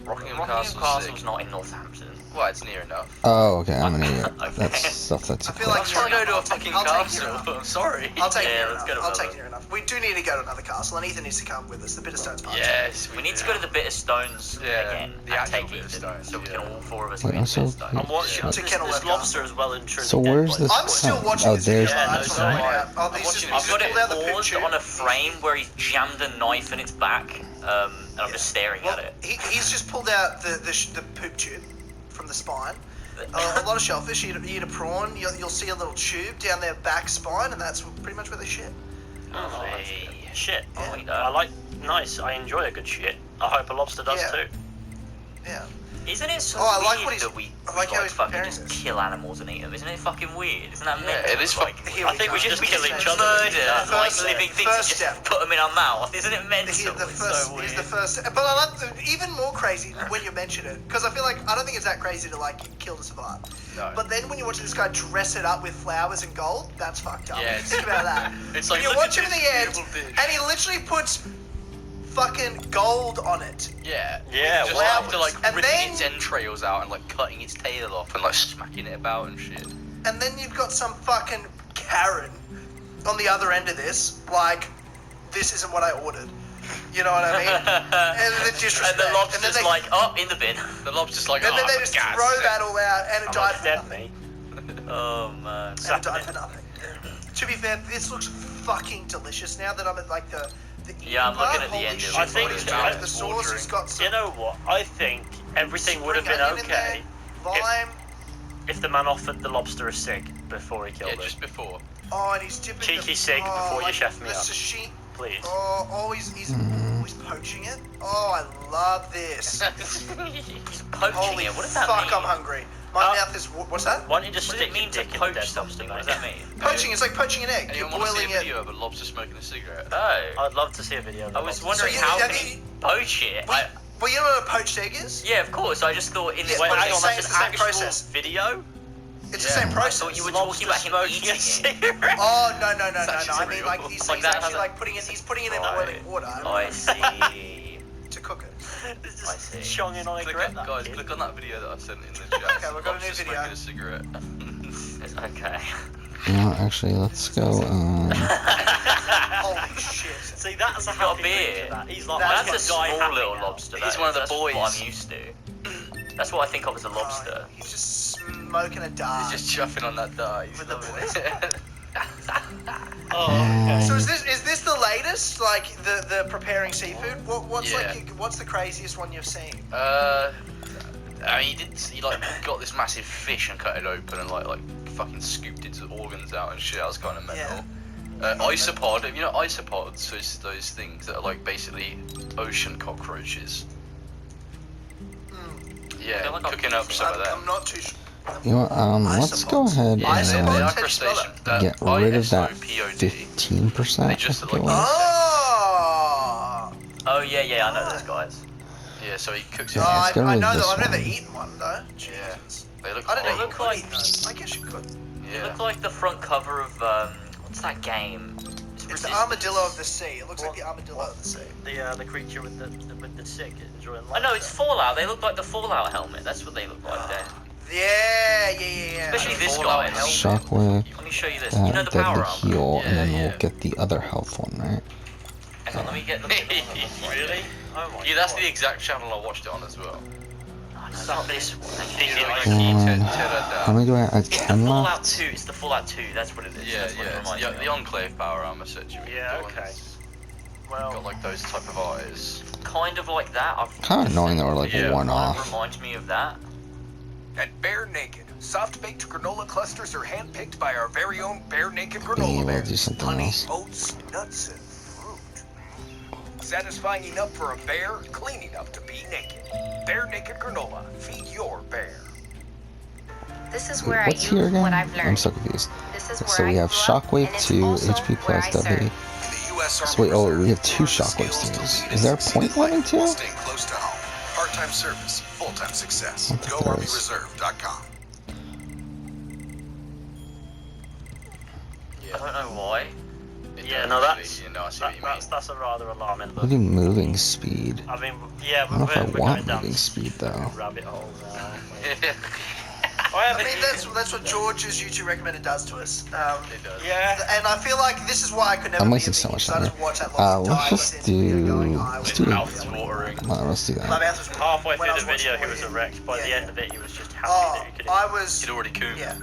Speaker 8: Rockingham
Speaker 13: Rockingham
Speaker 8: Castle's
Speaker 13: Castle's
Speaker 8: sick.
Speaker 13: not in Northampton.
Speaker 8: Well, it's near enough.
Speaker 1: Oh, okay, I'm an idiot.
Speaker 13: Okay.
Speaker 1: That's stuff that's
Speaker 10: I feel like
Speaker 8: I'm trying to go to a
Speaker 10: I'll take-
Speaker 8: fucking
Speaker 10: I'll take
Speaker 8: castle.
Speaker 10: you enough.
Speaker 8: I'm sorry.
Speaker 10: I'll take
Speaker 13: Yeah,
Speaker 10: you
Speaker 13: let's
Speaker 10: enough.
Speaker 13: go to
Speaker 10: I'll
Speaker 13: another.
Speaker 10: take you enough. We do need to go to another castle, and Ethan needs to come with us. The Bitterstones part.
Speaker 8: Yes,
Speaker 13: We need to go to the Bitterstones
Speaker 8: Yeah,
Speaker 13: again
Speaker 8: the
Speaker 13: and
Speaker 8: actual
Speaker 13: take Ethan,
Speaker 8: Bitterstones,
Speaker 13: so we can
Speaker 8: yeah.
Speaker 13: all four of us
Speaker 1: Wait,
Speaker 13: go to
Speaker 1: also-
Speaker 13: Bitterstones.
Speaker 14: I'm watching
Speaker 10: To
Speaker 14: this
Speaker 10: Kenilworth
Speaker 14: lobster as well and truly
Speaker 1: So
Speaker 14: dead,
Speaker 1: where's
Speaker 14: by
Speaker 1: this?
Speaker 14: the
Speaker 10: I'm
Speaker 14: way.
Speaker 10: still watching
Speaker 1: Oh,
Speaker 10: this
Speaker 1: there's.
Speaker 10: video.
Speaker 14: Yeah,
Speaker 10: I just
Speaker 14: no,
Speaker 10: wanna
Speaker 14: sorry.
Speaker 10: point out. Oh, these
Speaker 8: watching
Speaker 10: just-
Speaker 8: it.
Speaker 13: I've got
Speaker 10: just pulled out
Speaker 13: it
Speaker 10: the
Speaker 13: paused
Speaker 10: picture.
Speaker 13: on a frame where he's jammed a knife in its back, and I'm just staring
Speaker 10: Well,
Speaker 13: at it.
Speaker 10: he's just pulled out the poop tube from the spine. A lot of shellfish, you eat a prawn, you'll see a little tube down their back spine, and that's pretty much where they shit.
Speaker 14: Lovely. Shit.
Speaker 10: Yeah.
Speaker 14: I like. Nice. I enjoy a good shit. I hope a lobster does
Speaker 10: Yeah.
Speaker 14: too.
Speaker 10: Yeah.
Speaker 13: Isn't it so
Speaker 10: I like
Speaker 13: weird
Speaker 10: what he's,
Speaker 13: that we
Speaker 10: I like how he's
Speaker 13: fucking
Speaker 10: preparing
Speaker 13: just
Speaker 10: this.
Speaker 13: kill animals and eat them? Isn't it fucking weird? Isn't that
Speaker 8: Yeah,
Speaker 13: mental?
Speaker 8: it is
Speaker 13: Like,
Speaker 8: fucking
Speaker 13: I think we should
Speaker 10: Here
Speaker 13: kill
Speaker 10: we
Speaker 13: each
Speaker 10: go.
Speaker 13: other. Like
Speaker 10: First
Speaker 13: living things
Speaker 10: first
Speaker 13: and just
Speaker 10: step.
Speaker 13: put them in our mouth. Isn't it mental?
Speaker 10: Here's the first, but I love even more crazy when you mention it, because I feel like I don't think it's that crazy to like kill to survive.
Speaker 8: No.
Speaker 10: But then when you're watching this guy dress it up with flowers and gold, that's fucked up.
Speaker 8: Yeah,
Speaker 10: Think about that.
Speaker 8: It's
Speaker 10: When
Speaker 8: like,
Speaker 10: you
Speaker 8: look
Speaker 10: watch
Speaker 8: at
Speaker 10: him in
Speaker 8: this
Speaker 10: the end,
Speaker 8: beautiful dish.
Speaker 10: and he literally puts fucking gold on it.
Speaker 8: Yeah.
Speaker 13: Yeah,
Speaker 8: Just
Speaker 10: wow.
Speaker 8: after like
Speaker 10: And
Speaker 8: ripping
Speaker 10: then-
Speaker 8: its entrails out and like cutting its tail off and like smacking it about and shit.
Speaker 10: And then you've got some fucking Karen on the other end of this, like, this isn't what I ordered. You know what I mean? And the disrespect.
Speaker 13: And the lobster's
Speaker 10: then they,
Speaker 13: like, oh, in the bin.
Speaker 8: The lobster's like,
Speaker 10: and then
Speaker 8: oh,
Speaker 10: they
Speaker 8: for
Speaker 10: just
Speaker 8: God's
Speaker 10: throw
Speaker 8: sake.
Speaker 10: that all out, and it died for
Speaker 5: dead
Speaker 10: nothing.
Speaker 5: me.
Speaker 13: Oh man.
Speaker 10: And it died for nothing. To be fair, this looks fucking delicious now that I'm at like the
Speaker 13: Yeah, I'm
Speaker 10: part.
Speaker 13: looking at the
Speaker 10: Holy
Speaker 13: end of
Speaker 10: shit,
Speaker 13: it.
Speaker 5: I think-
Speaker 10: what he's
Speaker 5: I-
Speaker 10: doing. The sauce has got some
Speaker 5: You know what? I think everything would have been
Speaker 10: spring onion in
Speaker 5: okay
Speaker 10: there, lime.
Speaker 5: if the man offered the lobster a cig before he killed
Speaker 8: Yeah,
Speaker 5: it.
Speaker 8: just before.
Speaker 10: Oh, and he's dipping
Speaker 5: Cheeky
Speaker 10: the,
Speaker 5: sig before you
Speaker 10: like
Speaker 5: chef me
Speaker 10: the
Speaker 5: up.
Speaker 10: sashimi.
Speaker 5: Please.
Speaker 10: Oh, he's poaching it. Oh, I love this.
Speaker 13: He's poaching
Speaker 10: Holy
Speaker 13: it. What does that
Speaker 10: fuck,
Speaker 13: mean?
Speaker 10: I'm hungry. My mouth is what's that?
Speaker 5: Why don't you just
Speaker 13: What does
Speaker 5: stick
Speaker 13: it mean
Speaker 5: your
Speaker 13: to
Speaker 5: dick in
Speaker 13: poach
Speaker 5: dead
Speaker 13: something?
Speaker 5: lobster,
Speaker 13: What does
Speaker 5: mate?
Speaker 13: that mean?
Speaker 10: Poaching, it's like poaching an egg. You're
Speaker 8: Anyone want to see
Speaker 10: boiling
Speaker 8: a
Speaker 10: it.
Speaker 8: video of a lobster smoking a cigarette?
Speaker 13: Oh.
Speaker 5: I'd love to see a video of
Speaker 13: I
Speaker 5: the
Speaker 13: was
Speaker 5: lobster.
Speaker 13: wondering
Speaker 10: So
Speaker 13: how
Speaker 10: have
Speaker 13: can
Speaker 10: you-
Speaker 13: he poach it.
Speaker 10: Well, you know what a poached egg is?
Speaker 13: Yeah, of course. I just thought in this
Speaker 10: Yeah, but
Speaker 13: hang
Speaker 10: it's
Speaker 13: on,
Speaker 10: the
Speaker 13: that's
Speaker 10: same-
Speaker 13: an
Speaker 10: it's the same
Speaker 13: actual
Speaker 10: process.
Speaker 13: video.
Speaker 10: It's the same
Speaker 13: I
Speaker 10: process.
Speaker 13: thought you were talking about him eating it.
Speaker 10: Oh no.
Speaker 8: actually
Speaker 10: I mean, like
Speaker 8: real.
Speaker 10: he's
Speaker 13: Like that
Speaker 10: actually
Speaker 13: has a-
Speaker 10: like putting it. He's putting it in
Speaker 13: Right.
Speaker 10: boiling water
Speaker 13: I see.
Speaker 10: to cook it.
Speaker 5: It's
Speaker 13: I
Speaker 5: just
Speaker 13: see.
Speaker 5: shonging on a
Speaker 8: Click
Speaker 5: grit,
Speaker 8: on,
Speaker 5: that
Speaker 8: guys,
Speaker 5: kid.
Speaker 8: click on that video that I sent in the chat.
Speaker 10: Okay, we've got a new
Speaker 8: Lobster
Speaker 10: video.
Speaker 8: smoking a cigarette.
Speaker 13: Okay.
Speaker 1: No, actually, let's go.
Speaker 10: Holy shit.
Speaker 5: See, that's a
Speaker 13: He's got a
Speaker 5: happy
Speaker 13: beard.
Speaker 5: picture, that. He's like,
Speaker 10: That's
Speaker 13: That's a
Speaker 5: "I'm die
Speaker 13: small
Speaker 5: happy
Speaker 13: little
Speaker 5: now."
Speaker 13: lobster.
Speaker 8: He's
Speaker 13: that
Speaker 8: one of
Speaker 13: is.
Speaker 8: the
Speaker 13: That's what
Speaker 8: boys.
Speaker 13: I'm used to. That's what I think of as a lobster.
Speaker 10: He's just smoking a dart.
Speaker 8: He's just chuffing on that dye. He's
Speaker 10: With the
Speaker 8: loving it.
Speaker 5: Oh, okay.
Speaker 10: So is this the latest? Like the preparing seafood? What's
Speaker 8: Yeah.
Speaker 10: like what's the craziest one you've seen?
Speaker 8: I mean, he like got this massive fish and cut it open and like fucking scooped its organs out and shit. That was kind of mental. Isopod, you know isopods? So it's those things that are like basically ocean cockroaches. Yeah,
Speaker 13: They're like
Speaker 8: cooking up some of
Speaker 10: I'm
Speaker 8: them.
Speaker 10: not too sure.
Speaker 1: You know what, let's go ahead
Speaker 8: Yeah, they are
Speaker 1: and
Speaker 8: crustacean.
Speaker 1: get rid of that
Speaker 8: ISOPOD.
Speaker 1: 15%.
Speaker 8: They just
Speaker 1: I
Speaker 8: look
Speaker 1: feel
Speaker 8: like-
Speaker 1: like.
Speaker 10: Oh.
Speaker 13: Oh yeah, I know those guys.
Speaker 8: Yeah, so he cooks it.
Speaker 1: Yeah, let's get rid
Speaker 10: I
Speaker 1: of
Speaker 10: know
Speaker 1: this
Speaker 10: that. I've never
Speaker 1: one.
Speaker 10: eaten one though.
Speaker 8: Yeah, they look
Speaker 10: I don't know.
Speaker 8: horrible.
Speaker 10: You could eat those. I guess you could.
Speaker 13: It
Speaker 8: Yeah.
Speaker 13: looked like the front cover of what's that game?
Speaker 10: It's the armadillo of the sea. It looks like the armadillo of the sea.
Speaker 5: The creature with the stick enjoying life.
Speaker 13: I know it's Fallout. They look like the Fallout helmet. That's what they look like there.
Speaker 10: Yeah.
Speaker 13: Especially this
Speaker 8: Fallout
Speaker 13: guy.
Speaker 8: helmet.
Speaker 1: Shockwave,
Speaker 13: Let me show you this. You know the power
Speaker 1: deadly
Speaker 13: armor.
Speaker 1: heal, and then
Speaker 8: Yeah,
Speaker 1: we'll
Speaker 8: yeah.
Speaker 1: get the other health one, right?
Speaker 13: Hang on, let me get them.
Speaker 5: Really? Oh my
Speaker 8: Yeah, that's
Speaker 5: God.
Speaker 8: the exact channel I watched it on as well.
Speaker 13: It's not this one.
Speaker 1: How many do I have?
Speaker 13: It's the
Speaker 1: 10
Speaker 13: Fallout
Speaker 1: left?
Speaker 13: 2. It's the Fallout 2. That's what it is.
Speaker 8: Yeah,
Speaker 13: That's what it
Speaker 8: yeah,
Speaker 13: reminds
Speaker 8: it's
Speaker 13: me
Speaker 8: the
Speaker 13: of.
Speaker 8: Enclave power armor set you.
Speaker 5: Yeah, okay. Well,
Speaker 8: Got like those type of eyes.
Speaker 13: Kind of like that.
Speaker 1: Kind of annoying that we're like
Speaker 8: Yeah.
Speaker 1: one
Speaker 13: Kind
Speaker 1: off.
Speaker 13: of reminds me of that.
Speaker 15: At Bear Naked, soft-baked granola clusters are hand-picked by our very own Bear Naked
Speaker 1: Being
Speaker 15: granola
Speaker 1: able to
Speaker 15: bears.
Speaker 1: do something
Speaker 15: Honey,
Speaker 1: else.
Speaker 15: oats, nuts, and fruit. Satisfying enough for a bear, clean enough to be naked. Bear Naked granola. Feed your bear.
Speaker 16: This is where
Speaker 1: What's
Speaker 16: I
Speaker 1: here
Speaker 16: use
Speaker 1: again?
Speaker 16: what I've learned.
Speaker 1: I'm so confused.
Speaker 16: This is
Speaker 1: So
Speaker 16: where
Speaker 1: we
Speaker 16: I
Speaker 1: have
Speaker 16: grew up,
Speaker 1: Shockwave
Speaker 16: and it's
Speaker 1: 2,
Speaker 16: also
Speaker 1: HP
Speaker 16: where
Speaker 1: plus
Speaker 16: I serve.
Speaker 1: W.
Speaker 11: In the U.S. Army
Speaker 1: Wait, oh,
Speaker 11: Reserve,
Speaker 1: we have 2
Speaker 11: learn the
Speaker 1: Shockwaves
Speaker 11: skills
Speaker 1: to
Speaker 11: to
Speaker 1: use.
Speaker 11: lead
Speaker 1: Is there a
Speaker 11: and succeed
Speaker 1: point
Speaker 11: in life
Speaker 1: line too?
Speaker 11: while staying close to home. Part-time service, full-time success.
Speaker 1: What the
Speaker 11: Go
Speaker 1: fuck
Speaker 11: Army
Speaker 1: is-
Speaker 11: Reserve.com.
Speaker 13: I don't know why.
Speaker 5: yeah, no, that's
Speaker 8: You know, I see what you mean.
Speaker 5: that's a rather alarming
Speaker 1: Look
Speaker 5: look.
Speaker 1: at moving speed.
Speaker 5: I mean, yeah,
Speaker 1: I don't know if I
Speaker 5: we're
Speaker 1: want
Speaker 5: going down
Speaker 1: moving
Speaker 5: this
Speaker 1: speed though.
Speaker 5: rabbit hole now.
Speaker 10: I mean, that's what George's YouTube recommended does to us.
Speaker 8: It does.
Speaker 5: Yeah.
Speaker 10: And I feel like this is why I could never
Speaker 1: I'm
Speaker 10: be
Speaker 1: wasting
Speaker 10: a
Speaker 1: so
Speaker 10: vegan,
Speaker 1: much
Speaker 10: because I
Speaker 1: time.
Speaker 10: just watch that lobster die,
Speaker 1: Let's just
Speaker 10: but then going,
Speaker 1: do.
Speaker 10: "Oh, I
Speaker 1: Let's
Speaker 10: was
Speaker 1: do.
Speaker 8: Mouth is watering.
Speaker 1: Let's do
Speaker 10: My
Speaker 1: that.
Speaker 10: mouth was
Speaker 5: Halfway
Speaker 10: when I
Speaker 5: through
Speaker 10: was
Speaker 5: the video,
Speaker 10: watching
Speaker 5: he was
Speaker 10: it.
Speaker 5: a wreck. By the
Speaker 10: Yeah.
Speaker 5: end of it, he was just happy
Speaker 10: Oh,
Speaker 5: that he could.
Speaker 10: I was.
Speaker 8: He'd already cooked.
Speaker 10: Yeah.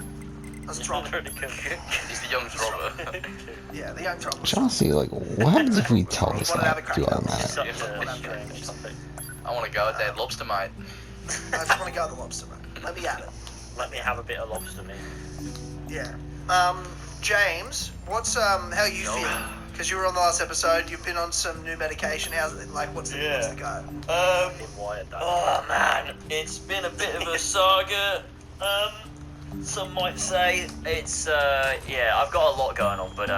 Speaker 10: I was
Speaker 5: He
Speaker 10: trolling.
Speaker 5: literally could.
Speaker 8: He's the young robber.
Speaker 10: Yeah, the young troll.
Speaker 1: Which honestly, like, what happens if we tell this
Speaker 10: What did I have a
Speaker 1: guy
Speaker 10: crack
Speaker 1: to do
Speaker 10: at?
Speaker 1: automatic?
Speaker 5: Such a strange topic.
Speaker 8: I want to go with that lobster, mate.
Speaker 10: I just want to go to the lobster, man. Let me at it.
Speaker 5: Let me have a bit of lobster meat.
Speaker 10: Yeah. James, what's how you feel? Because you were on the last episode, you've been on some new medication. How's it? Like, what's the go?
Speaker 13: Oh man, it's been a bit of a saga. Some might say it's yeah, I've got a lot going on, but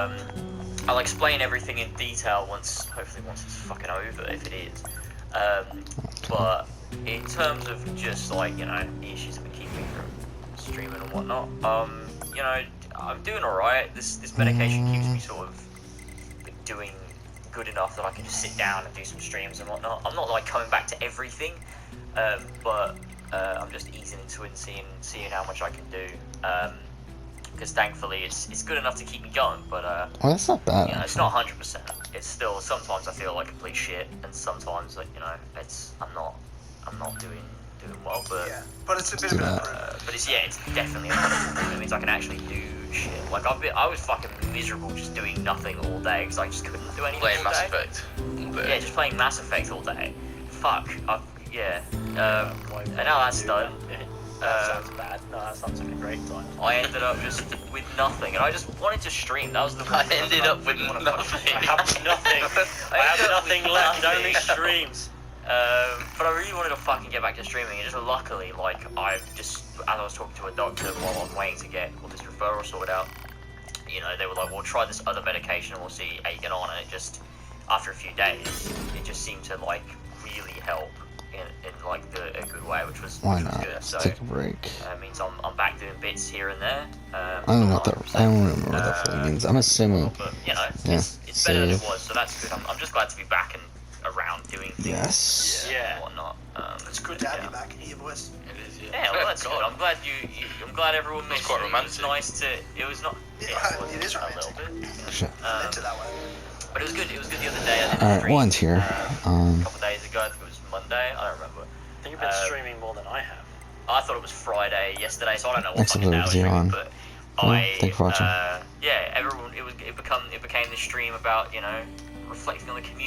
Speaker 13: I'll explain everything in detail hopefully once it's fucking over, if it is. But in terms of just like, you know, the issues that keep me from streaming and whatnot, you know, I'm doing alright. This medication keeps me sort of doing good enough that I can just sit down and do some streams and whatnot. I'm not like coming back to everything, but I'm just easing into it and seeing how much I can do. Because thankfully it's good enough to keep me going, but
Speaker 1: well, that's not bad.
Speaker 13: you know, it's not 100%. It's still, sometimes I feel like complete shit, and sometimes, like, you know, I'm not doing well, but
Speaker 10: yeah, but it's a bit of an improvement.
Speaker 13: But it's definitely an improvement. It means I can actually do shit. Like I was fucking miserable just doing nothing all day because I just couldn't do anything.
Speaker 8: Playing
Speaker 13: all
Speaker 8: Mass
Speaker 13: day.
Speaker 8: Effect all day.
Speaker 13: Yeah, just playing Mass Effect all day. Fuck. And now that's done.
Speaker 7: That sounds bad. No, that sounds like a great time.
Speaker 13: I ended up just with nothing, and I just wanted to stream. That was the.
Speaker 8: I ended up with nothing.
Speaker 7: I have nothing. I have nothing left. Only streams.
Speaker 13: But I really wanted to fucking get back to streaming, and just luckily, like, as I was talking to a doctor while I was waiting to get all this referral sorted out, you know, they were like, well, try this other medication and we'll see how you get on, and it just, after a few days, it just seemed to, like, really help in like, a good way, which was good. So,
Speaker 1: take a break.
Speaker 13: It means I'm back doing bits here and there.
Speaker 1: I don't know what that. I don't remember what that fully means. I'm assuming.
Speaker 13: But, you know,
Speaker 1: Yeah.
Speaker 13: it's better than it was, so that's good. I'm just glad to be back and around doing things.
Speaker 1: Yes.
Speaker 13: And whatnot.
Speaker 10: It's good to have you back and hear your voice.
Speaker 8: It is, yeah.
Speaker 13: Yeah, well, that's good. I'm glad I'm glad everyone missed
Speaker 8: quite
Speaker 13: you.
Speaker 8: romantic.
Speaker 13: It was nice to. It was not.
Speaker 10: It is
Speaker 13: a
Speaker 10: romantic.
Speaker 13: little bit.
Speaker 1: Sure.
Speaker 10: Meant it that way.
Speaker 13: But it was good. It was good the other day. I did
Speaker 1: All right,
Speaker 13: stream,
Speaker 1: one's here.
Speaker 13: a couple days ago. I think it was Monday. I don't remember.
Speaker 7: I think you've been streaming more than I have.
Speaker 13: I thought it was Friday yesterday, so I don't know what
Speaker 1: Next
Speaker 13: fucking day I was
Speaker 1: episode
Speaker 13: streaming,
Speaker 1: on.
Speaker 13: but
Speaker 1: Well, thank you for watching.
Speaker 13: yeah, everyone. It became the stream about, you know, reflecting on the community.